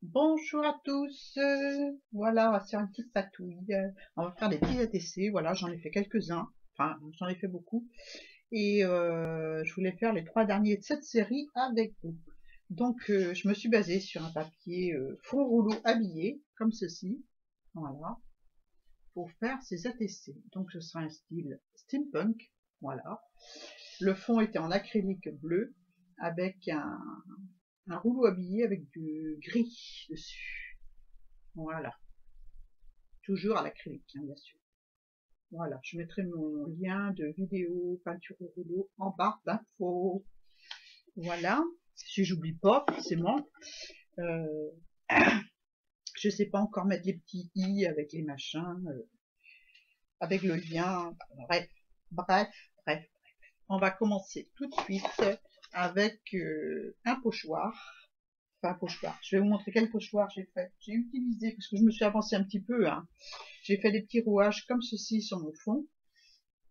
Bonjour à tous, voilà, c'est une petite patouille. On va faire des petits ATC, voilà, j'en ai fait quelques-uns, enfin j'en ai fait beaucoup, et je voulais faire les 3 derniers de cette série avec vous. Donc je me suis basée sur un papier fond rouleau habillé, comme ceci, voilà, pour faire ces ATC. Donc ce sera un style steampunk, voilà. Le fond était en acrylique bleu, avec un rouleau habillé avec du gris dessus. Voilà, toujours à l'acrylique, hein, bien sûr. Voilà, je mettrai mon lien de vidéo peinture au rouleau en barre d'infos. Voilà, si j'oublie pas forcément. Euh, je sais pas encore mettre les petits i avec les machins, avec le lien. Bref, bref, bref. On va commencer tout de suite avec un pochoir. Enfin, un pochoir. Je vais vous montrer quel pochoir j'ai fait. J'ai utilisé, parce que je me suis avancée un petit peu, hein. J'ai fait des petits rouages comme ceci sur mon fond.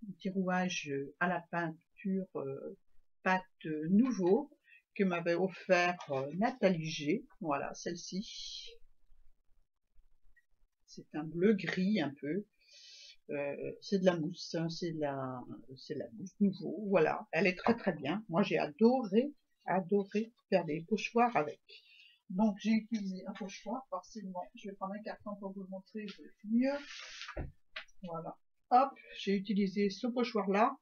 Des petits rouages à la peinture pâte nouveau que m'avait offert Nathalie G. Voilà, celle-ci. C'est un bleu-gris un peu. C'est de la mousse, hein, c'est de la mousse nouveau. Voilà, elle est très très bien. Moi j'ai adoré faire des pochoirs avec. Donc j'ai utilisé un pochoir, forcément. Je vais prendre un carton pour vous le montrer mieux. Voilà. Hop, j'ai utilisé ce pochoir-là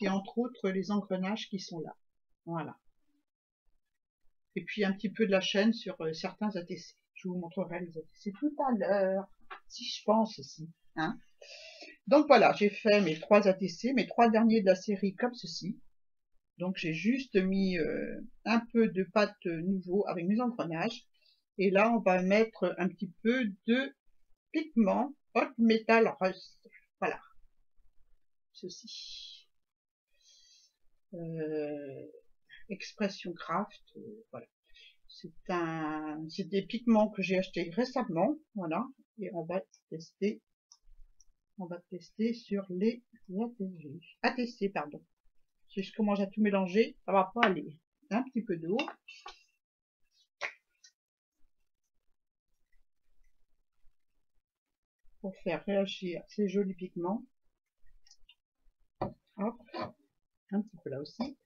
et entre autres les engrenages qui sont là. Voilà. Et puis un petit peu de la chaîne sur certains ATC. Je vous montrerai les ATC tout à l'heure, si je pense aussi. Hein. Donc voilà, j'ai fait mes 3 ATC, mes 3 derniers de la série comme ceci. Donc j'ai juste mis un peu de pâte nouveau avec mes engrenages. Et là, on va mettre un petit peu de pigment Hot Metal Rust. Voilà, ceci. Expression Craft, voilà. C'est des pigments que j'ai achetés récemment, voilà. Et on va tester sur les ATC, pardon. Si je commence à tout mélanger, ça va pas aller. Un petit peu d'eau. Pour faire réagir ces jolis pigments. Hop, un petit peu là aussi.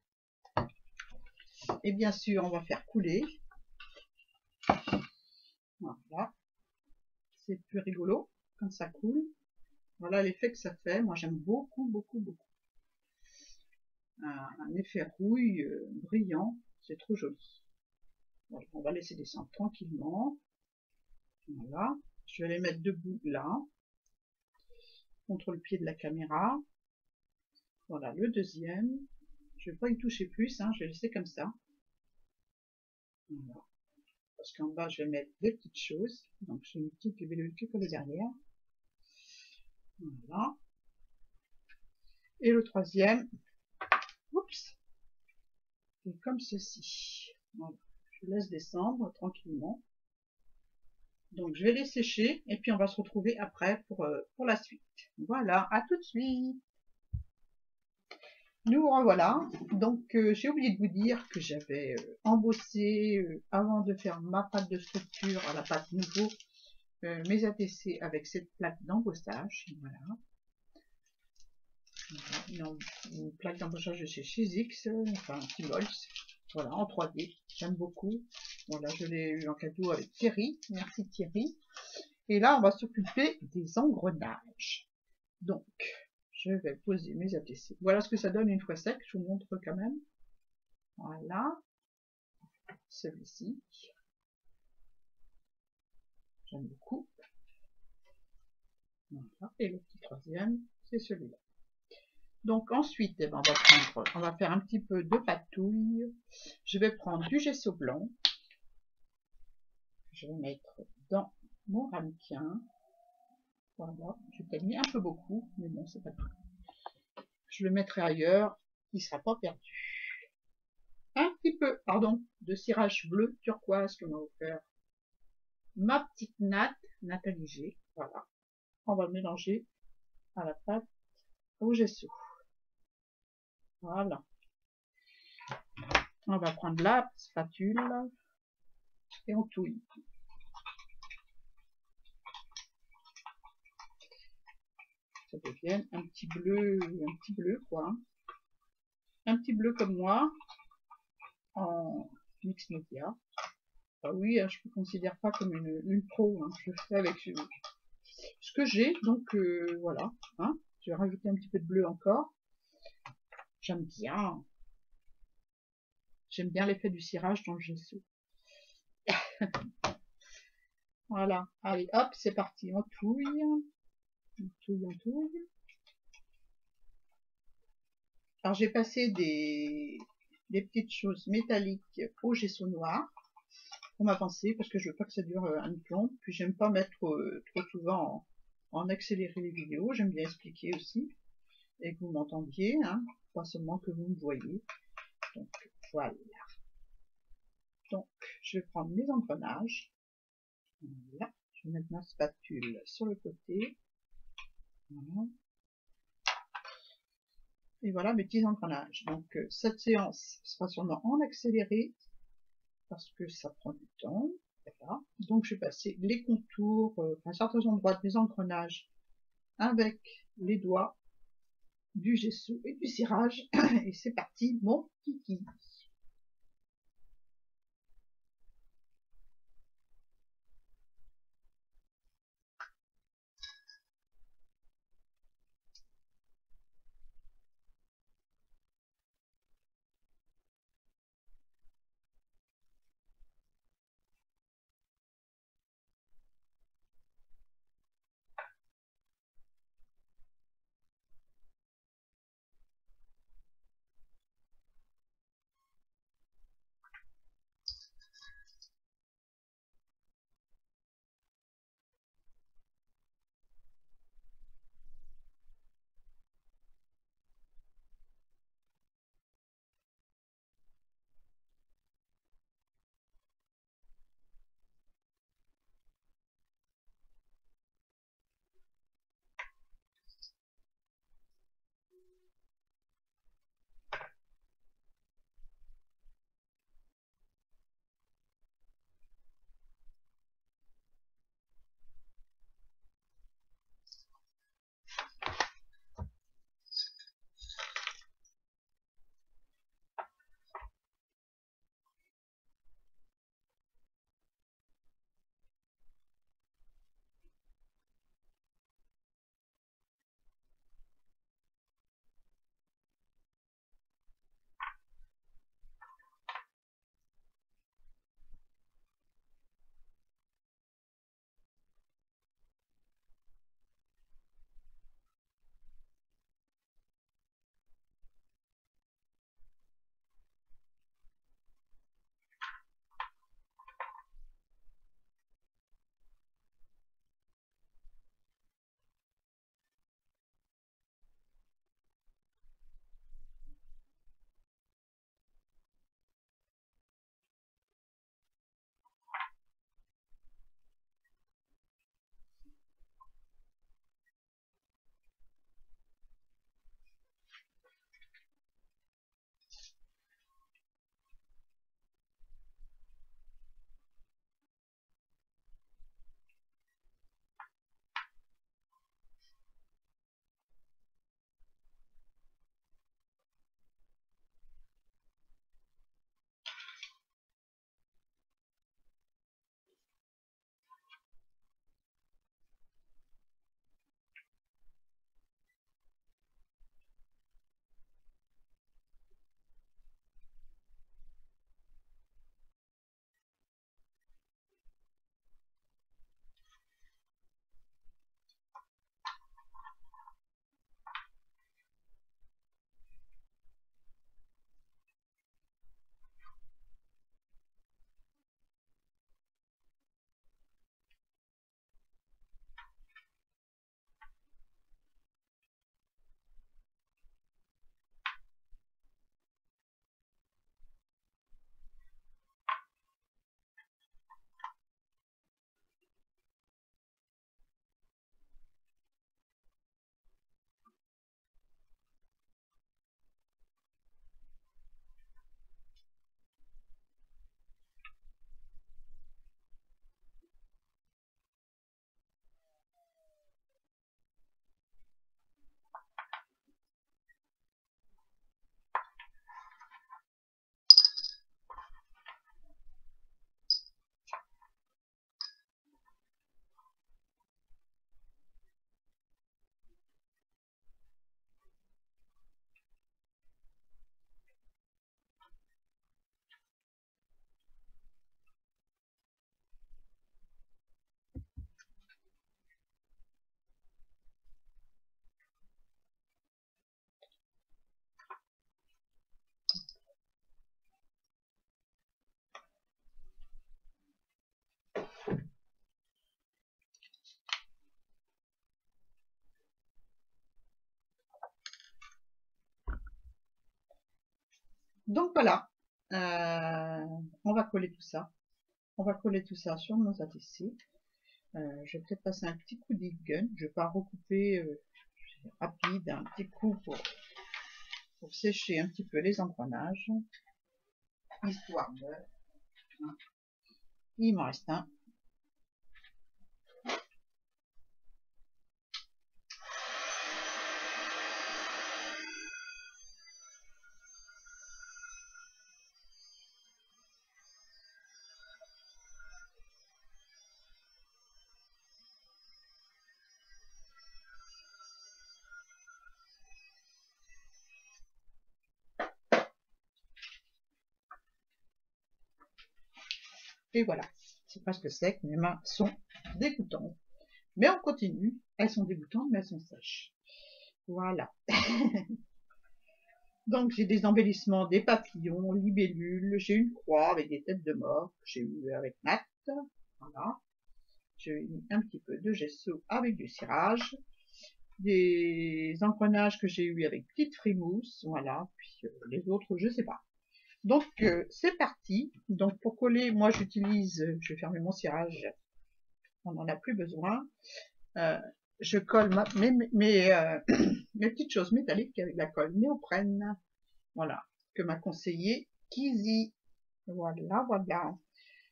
Et bien sûr, on va faire couler. Voilà. C'est plus rigolo quand ça coule. Voilà l'effet que ça fait. Moi, j'aime beaucoup, beaucoup, beaucoup. Un effet rouille brillant. C'est trop joli. Voilà, on va laisser descendre tranquillement. Voilà. Je vais les mettre debout là. Contre le pied de la caméra. Voilà, le deuxième. Je ne vais pas y toucher plus, hein, je vais laisser comme ça. Voilà. Parce qu'en bas, je vais mettre des petites choses. Donc, j'ai une petite velluture qui colle derrière. Voilà. Et le troisième, oups, c'est comme ceci. Voilà. Je laisse descendre tranquillement. Donc, je vais les sécher et puis on va se retrouver après pour la suite. Voilà, à tout de suite. Nous revoilà. Donc, j'ai oublié de vous dire que j'avais embossé, avant de faire ma pâte de structure à la pâte nouveau, mes ATC avec cette plaque d'embossage. Voilà. Une plaque d'embossage de chez X, enfin T-Mols. Voilà, en 3D. J'aime beaucoup. Voilà, je l'ai eu en cadeau avec Thierry. Merci Thierry. Et là, on va s'occuper des engrenages. Donc, je vais poser mes ATC. Voilà ce que ça donne une fois sec. Je vous montre quand même. Voilà. Celui-ci. J'aime beaucoup. Voilà. Et le petit troisième, c'est celui-là. Donc ensuite, eh ben, on va faire un petit peu de patouille. Je vais prendre du gesso blanc. Je vais mettre dans mon ramequin. Voilà, j'ai peut-être mis un peu beaucoup, mais bon, c'est pas grave. Je le mettrai ailleurs, il ne sera pas perdu. Un petit peu, pardon, de cirage bleu turquoise que m'a offert ma petite Nathalie G. Voilà, on va mélanger à la pâte au gesso. Voilà. On va prendre la spatule et on touille. ça devienne un petit bleu quoi. Un petit bleu comme moi, en mix média. Ah oui, hein, je me considère pas comme une pro, hein, je fais avec ce que j'ai, donc voilà. Hein. Je vais rajouter un petit peu de bleu encore. J'aime bien. J'aime bien l'effet du cirage dans le gesso. Voilà. Allez, hop, c'est parti. On touille. On touille, on touille. Alors j'ai passé des petites choses métalliques au gesso noir pour m'avancer parce que je veux pas que ça dure un plomb. Puis j'aime pas mettre trop souvent en accéléré les vidéos. J'aime bien expliquer aussi et que vous m'entendiez, hein, pas seulement que vous me voyez. Donc voilà. Donc je vais prendre mes engrenages. Voilà. Je vais mettre ma spatule sur le côté. Voilà. Et voilà mes petits engrenages. Donc cette séance sera sûrement en accéléré parce que ça prend du temps. Voilà. Donc je vais passer les contours à certains endroits de mes engrenages avec les doigts du gesso et du cirage. Et c'est parti, mon kiki. Donc voilà, on va coller tout ça. On va coller tout ça sur nos ATC. Je vais peut-être passer un petit coup de gun. Je vais pas recouper rapide, un petit coup pour sécher un petit peu les engrenages. Histoire de... Hein. Il m'en reste un. Et voilà, c'est presque sec. Mes mains sont dégoûtantes. Mais on continue. Elles sont dégoûtantes, mais elles sont sèches. Voilà. Donc j'ai des embellissements, des papillons, libellules, j'ai une croix avec des têtes de mort que j'ai eu avec Nat. Voilà. J'ai mis un petit peu de gesso avec du cirage, des engrenages que j'ai eu avec petite frimousse, voilà, puis les autres je sais pas. Donc c'est parti. Donc pour coller, moi j'utilise, je vais fermer mon cirage, on n'en a plus besoin. Euh, je colle mes petites choses métalliques avec la colle néoprène. Voilà, que m'a conseillé Kizzy. Voilà, voilà.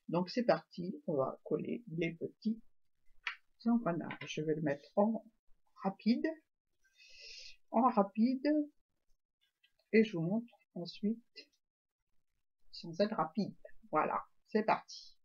Donc c'est parti, on va coller les petits engrenages. Je vais le mettre rapide, en rapide, et je vous montre ensuite sans être rapide. Voilà, c'est parti.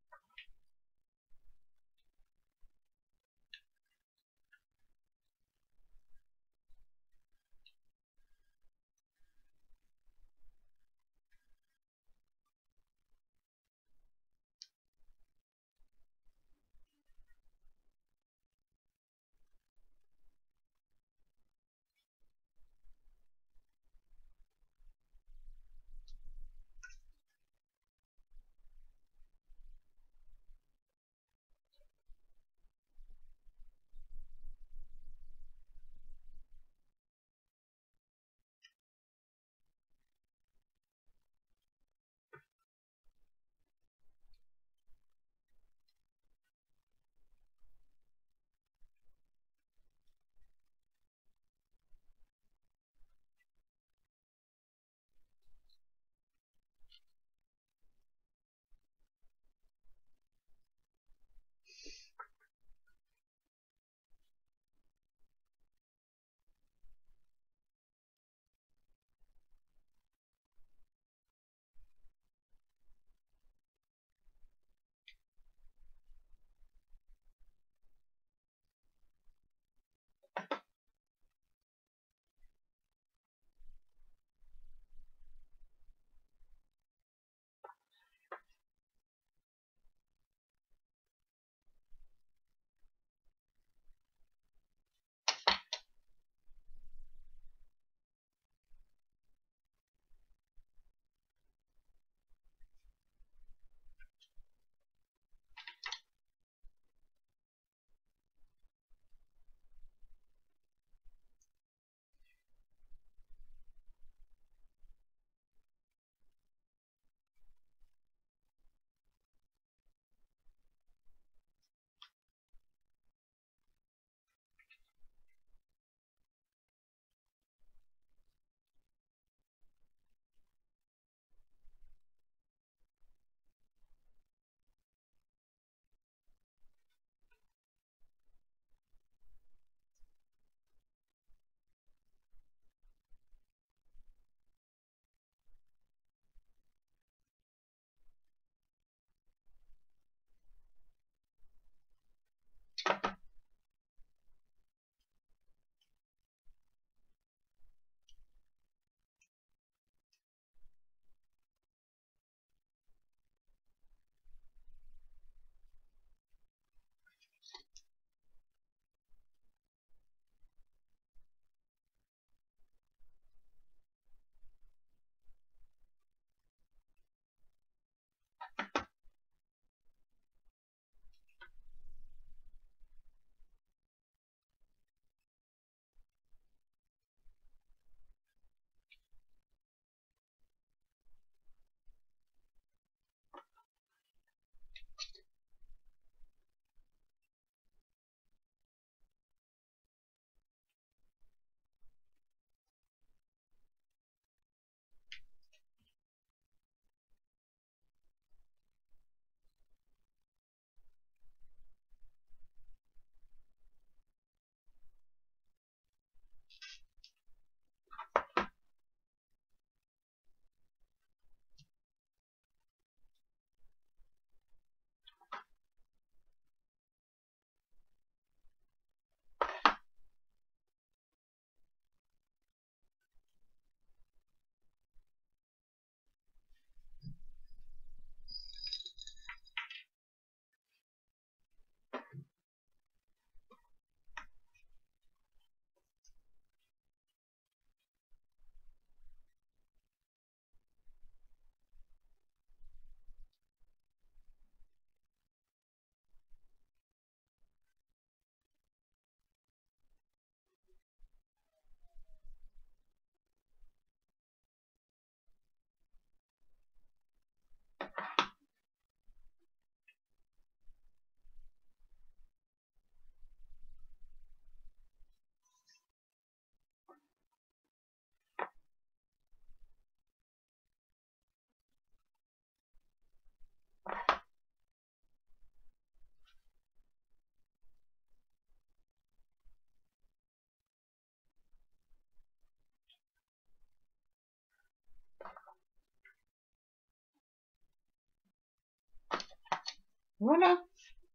Voilà,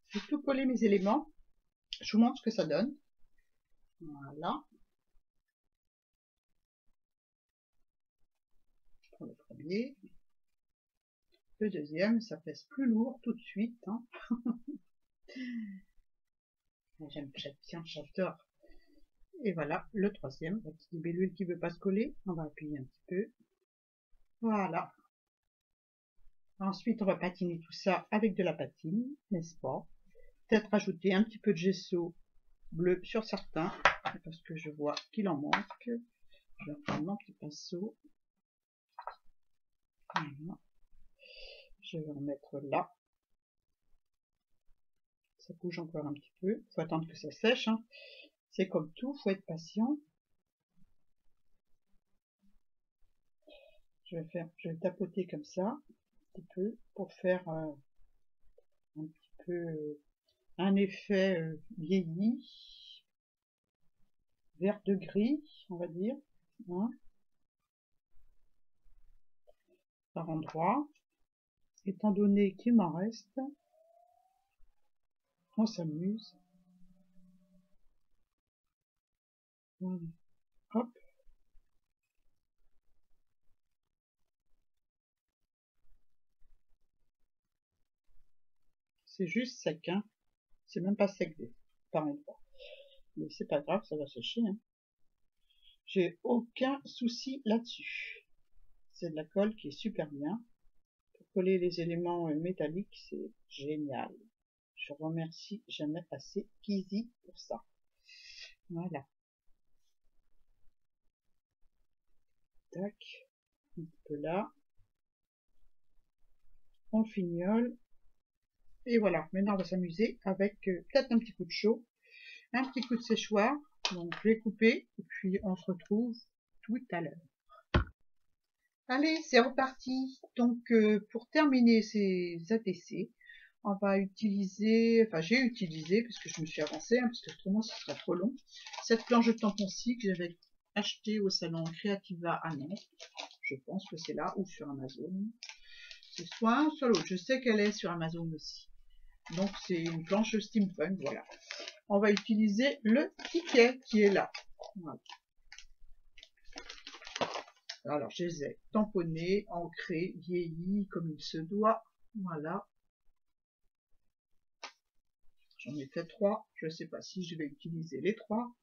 j'ai tout collé mes éléments. Je vous montre ce que ça donne. Voilà. Pour le premier. Le deuxième, ça pèse plus lourd tout de suite. Hein. J'aime bien, j'adore. Et voilà, le troisième, la petite libellule qui veut pas se coller. On va appuyer un petit peu. Voilà. Ensuite, on va patiner tout ça avec de la patine, n'est-ce pas? Peut-être rajouter un petit peu de gesso bleu sur certains, parce que je vois qu'il en manque. Je vais prendre mon petit pinceau. Voilà. Je vais en mettre là. Ça bouge encore un petit peu. Il faut attendre que ça sèche. Hein. C'est comme tout, il faut être patient. Je vais tapoter comme ça, un petit peu, pour faire un petit peu un effet vieilli, vert de gris, on va dire, hein, par endroit. Étant donné qu'il m'en reste, on s'amuse. Voilà. Hop. C'est juste sec, hein. C'est même pas sec par endroit. Mais c'est pas grave, ça va sécher. Hein. J'ai aucun souci là-dessus. C'est de la colle qui est super bien. Pour coller les éléments métalliques, c'est génial. Je remercie jamais assez Kizzy pour ça. Voilà. Tac. Un petit peu là. On fignole. Et voilà. Maintenant, on va s'amuser avec peut-être un petit coup de chaud. Un petit coup de séchoir. Donc, je vais couper. Et puis, on se retrouve tout à l'heure. Allez, c'est reparti. Donc, pour terminer ces ATC, on va utiliser, enfin j'ai utilisé, parce que je me suis avancée, hein, parce que autrement ce serait trop long, cette planche de tampon-ci que j'avais achetée au salon Creativa à Nantes. Je pense que c'est là, ou sur Amazon. C'est soit un, soit l'autre. Je sais qu'elle est sur Amazon aussi. Donc c'est une planche steampunk, voilà. On va utiliser le ticket qui est là. Voilà. Alors je les ai tamponnés, ancrés, vieillis comme il se doit. Voilà. J'en ai fait 3. Je ne sais pas si je vais utiliser les 3.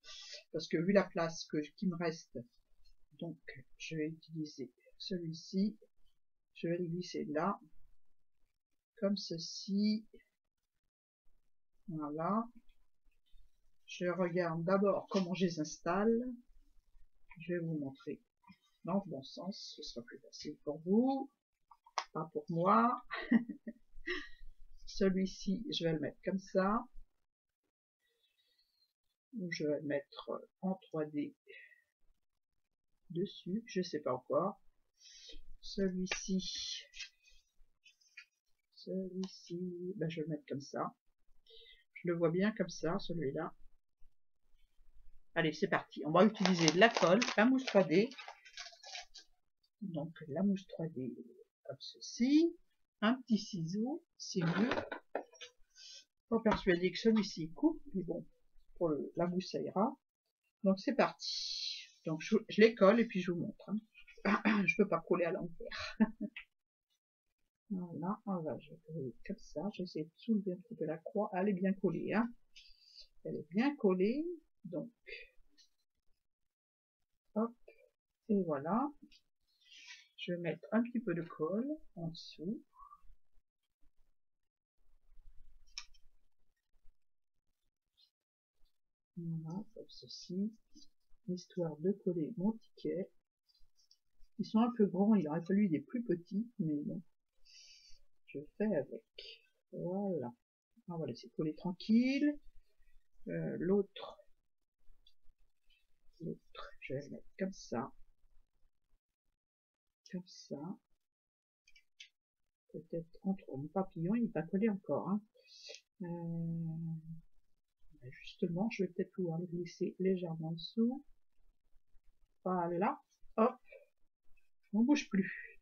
Parce que vu la place qui me reste, donc je vais utiliser celui-ci. Je vais le glisser là. Comme ceci. Voilà. Je regarde d'abord comment je les installe. Je vais vous montrer dans le bon sens. Ce sera plus facile pour vous. Pas pour moi. Celui-ci, je vais le mettre comme ça. Je vais le mettre en 3D dessus. Je ne sais pas encore. Celui-ci, ben, je vais le mettre comme ça. Je le vois bien comme ça, celui-là. Allez, c'est parti. On va utiliser de la colle, la mousse 3D. Donc, la mousse 3D, comme ceci. Un petit ciseau, c'est mieux. Pas persuadé que celui-ci coupe, mais bon, pour la mousse, ça ira. Donc, c'est parti. Donc, je les colle et puis je vous montre. Hein. Je peux pas coller à l'envers. Voilà, on va coller comme ça. J'essaie de soulever un petit peu la croix. Elle est bien collée, hein. Elle est bien collée. Donc, hop, et voilà. Je vais mettre un petit peu de colle en dessous. Voilà, comme ceci. Histoire de coller mon ticket. Ils sont un peu grands, il aurait fallu des plus petits, mais bon, je fais avec. Voilà. On va laisser coller tranquille. L'autre, je vais le mettre comme ça. Comme ça. Peut-être entre mon papillon, il n'est pas collé encore. Hein. Justement, je vais peut-être pouvoir le glisser légèrement en dessous. Voilà. Hop. On ne bouge plus.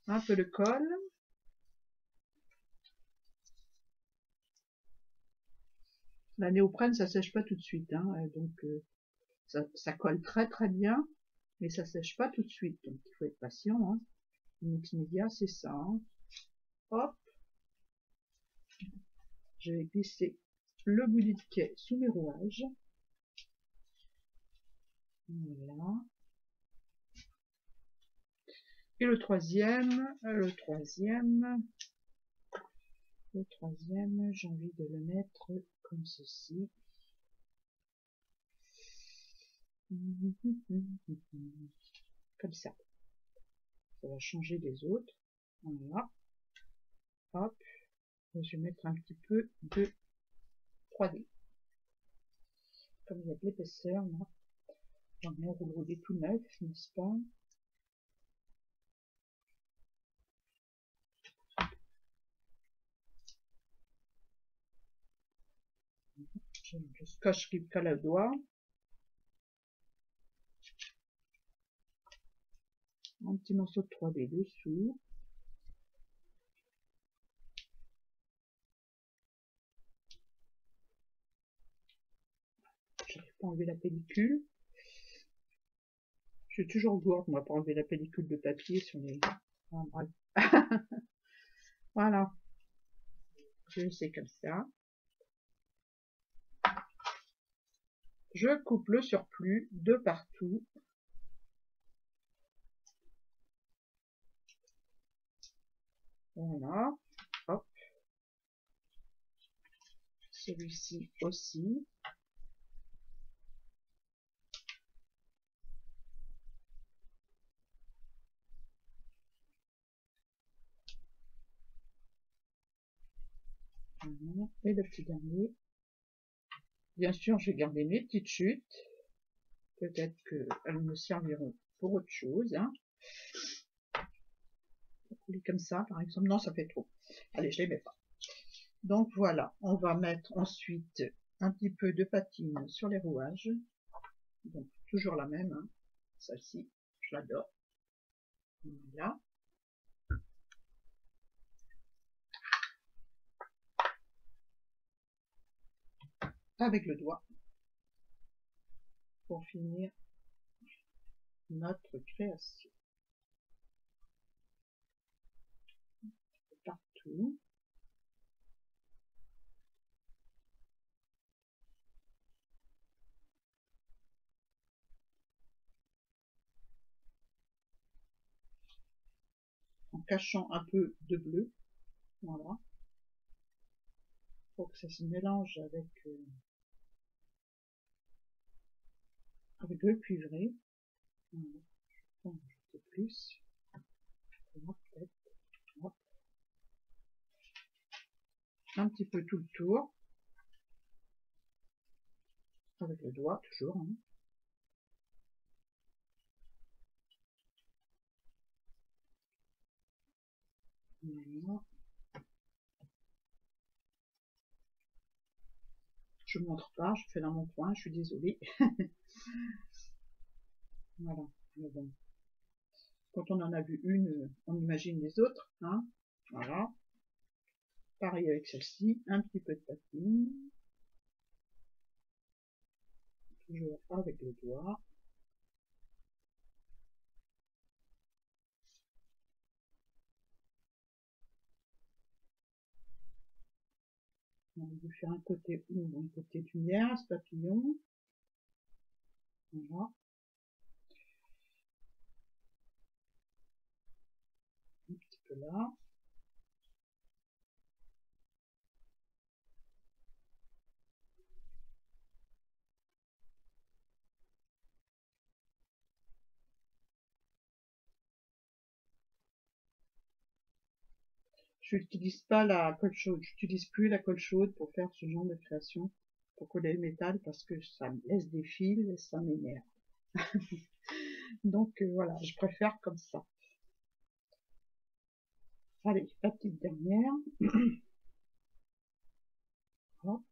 Un peu de colle. La néoprène, ça sèche pas tout de suite, hein, donc ça colle très très bien, mais ça sèche pas tout de suite, donc il faut être patient. Hein. Le mix média, c'est ça. Hein. Hop, je vais glisser le bout du quai sous mes rouages. Voilà. Et le troisième, j'ai envie de le mettre comme ceci. Comme ça. Ça va changer des autres. Voilà. Hop. Et je vais mettre un petit peu de 3D. Comme il y a de l'épaisseur, là. J'en ai un rouleau tout neuf, n'est-ce pas? J'ai le scotch qui me colle au doigt. Un petit morceau de 3D dessous. J'arrive pas à enlever la pellicule. Je suis toujours gourde, moi, pour enlever la pellicule de papier sur les... Ah, bref. Voilà. Je laisse comme ça. Je coupe le surplus de partout. Voilà. Hop. Celui-ci aussi. Voilà. Et le petit dernier. Bien sûr, je vais garder mes petites chutes. Peut-être qu'elles me serviront pour autre chose. Hein. Comme ça, par exemple. Non, ça fait trop. Allez, je les mets pas. Donc voilà, on va mettre ensuite un petit peu de patine sur les rouages. Donc toujours la même. Hein. Celle-ci, je l'adore. Voilà. Avec le doigt. Pour finir notre création. Partout. En cachant un peu de bleu. Voilà. Pour que ça se mélange avec le cuivré. Voilà. On va ajouter plus. Peut-être. Un petit peu tout le tour. Avec le doigt, toujours. Hein. Voilà. Je ne montre pas, je fais dans mon coin, je suis désolée. Voilà. Mais bon. Quand on en a vu une, on imagine les autres. Hein. Voilà. Pareil avec celle-ci, un petit peu de patine. Toujours avec le doigt. On va faire un côté ombre, un côté lumière, ce papillon. Voilà. Un petit peu là. Je n'utilise pas la colle chaude, j'utilise plus la colle chaude pour faire ce genre de création, pour coller le métal, parce que ça me laisse des fils et ça m'énerve. Donc voilà, je préfère comme ça. Allez, la petite dernière. Hop.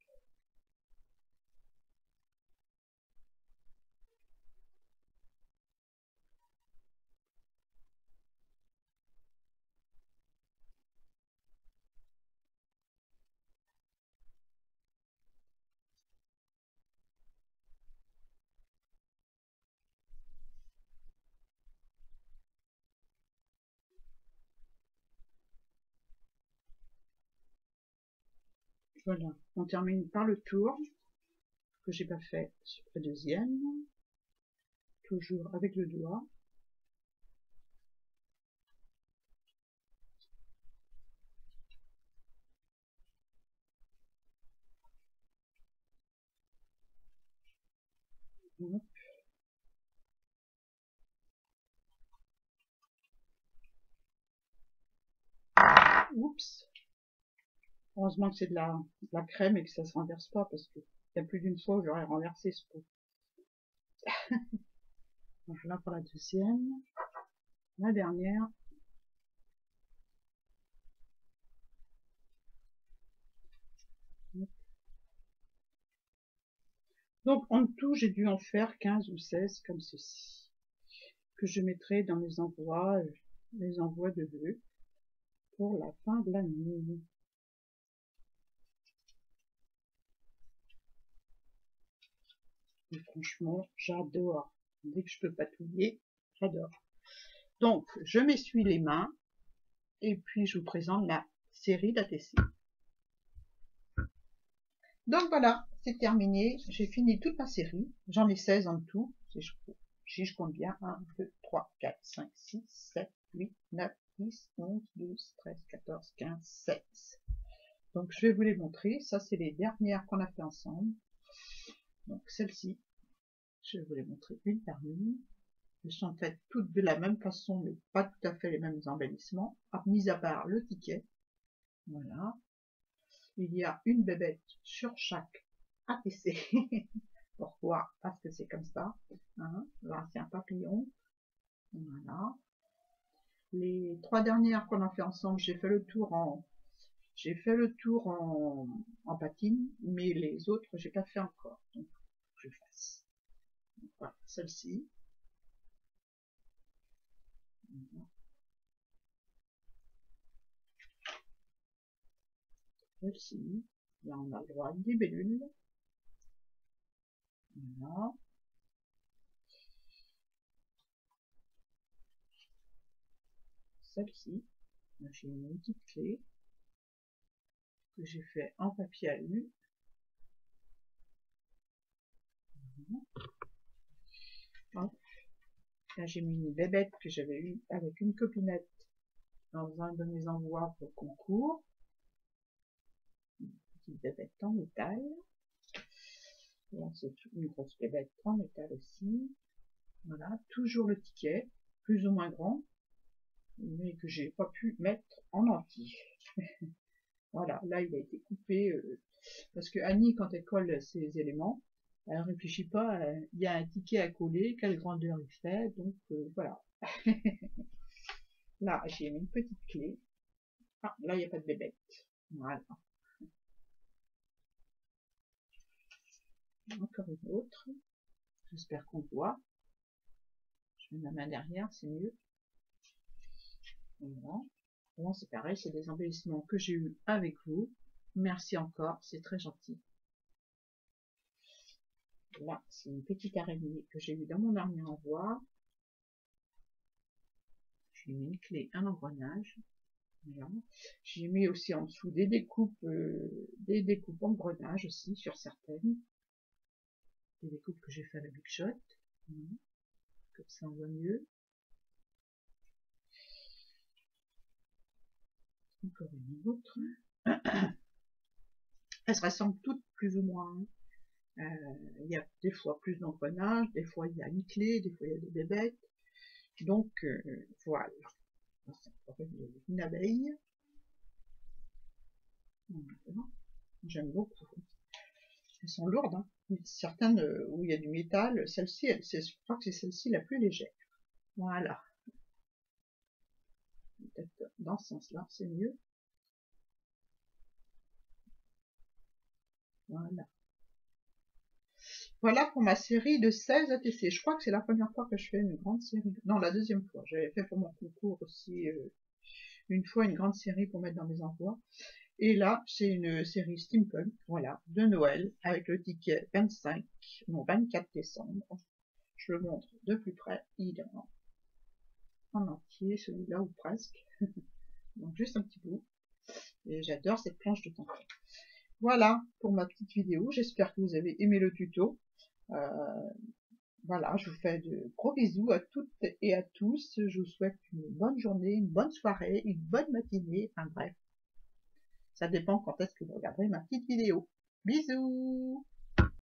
Voilà, on termine par le tour que j'ai pas fait sur le deuxième, toujours avec le doigt. Hop. Oups. Heureusement que c'est de la crème et que ça se renverse pas, parce que il y a plus d'une fois où j'aurais renversé ce pot. Voilà pour la deuxième. La dernière. Donc en tout, j'ai dû en faire 15 ou 16 comme ceci, que je mettrai dans les envois de vœux pour la fin de l'année. Et franchement, j'adore. Dès que je peux patouiller, j'adore. Donc, je m'essuie les mains et puis je vous présente la série d'ATC. Donc voilà, c'est terminé. J'ai fini toute ma série. J'en ai 16 en tout. Si je compte bien, 1, 2, 3, 4, 5, 6, 7, 8, 9, 10, 11, 12, 13, 14, 15, 16. Donc je vais vous les montrer. Ça, c'est les dernières qu'on a fait ensemble. Donc celle-ci, je vais vous les montrer une par une. Elles sont faites toutes de la même façon, mais pas tout à fait les mêmes embellissements, mis à part le ticket. Voilà. Il y a une bébête sur chaque ATC. Pourquoi? Parce que c'est comme ça. Hein. Là, c'est un papillon. Voilà. Les 3 dernières qu'on a fait ensemble, j'ai fait le tour en patine, mais les autres, j'ai pas fait encore. Donc, je fasse. Donc, voilà, celle-ci. Voilà. Celle-ci. Là, on a le droit à une libellule. Voilà. Celle-ci. J'ai une petite clé que j'ai fait en papier alu. Voilà. Là, j'ai mis une bébête que j'avais eue avec une copinette dans un de mes envois pour concours. Une petite bébête en métal. Là, c'est une grosse bébête en métal aussi. Voilà, toujours le ticket, plus ou moins grand, mais que j'ai pas pu mettre en entier. Voilà, là il a été coupé, parce que Annie, quand elle colle ses éléments, elle réfléchit pas, il y a un ticket à coller, quelle grandeur il fait, donc voilà. Là, j'ai mis une petite clé. Ah, là, il n'y a pas de bébête. Voilà. Encore une autre. J'espère qu'on voit. Je mets ma main derrière, c'est mieux. Voilà. Bon, c'est pareil, c'est des embellissements que j'ai eu avec vous. Merci encore, c'est très gentil. Là, c'est une petite araignée que j'ai eu dans mon dernier envoi. J'ai mis une clé, un engrenage. Voilà. J'ai mis aussi en dessous des découpes engrenages aussi sur certaines. Des découpes que j'ai fait à la Big Shot. Voilà. Comme ça on voit mieux. Encore une autre. Elles se ressemblent toutes plus ou moins. Il y a des fois plus d'engrenages, des fois il y a une clé, des fois il y a des bébêtes. Donc voilà. C'est encore une abeille. Voilà. J'aime beaucoup. Elles sont lourdes. Hein. Certaines où il y a du métal, celle-ci, je crois que c'est celle-ci la plus légère. Voilà. Peut-être dans ce sens-là, c'est mieux. Voilà. Voilà pour ma série de 16 ATC. Je crois que c'est la première fois que je fais une grande série. Non, la deuxième fois. J'avais fait pour mon concours aussi une fois une grande série pour mettre dans mes envois. Et là, c'est une série steampunk, voilà, de Noël, avec le ticket 24 décembre. Je le montre de plus près, il est en entier, celui-là, ou presque. Donc juste un petit bout. Et j'adore cette planche de temps. Voilà pour ma petite vidéo. J'espère que vous avez aimé le tuto. Euh, voilà, je vous fais de gros bisous à toutes et à tous. Je vous souhaite une bonne journée, une bonne soirée, une bonne matinée. Enfin bref, ça dépend quand est-ce que vous regarderez ma petite vidéo. Bisous!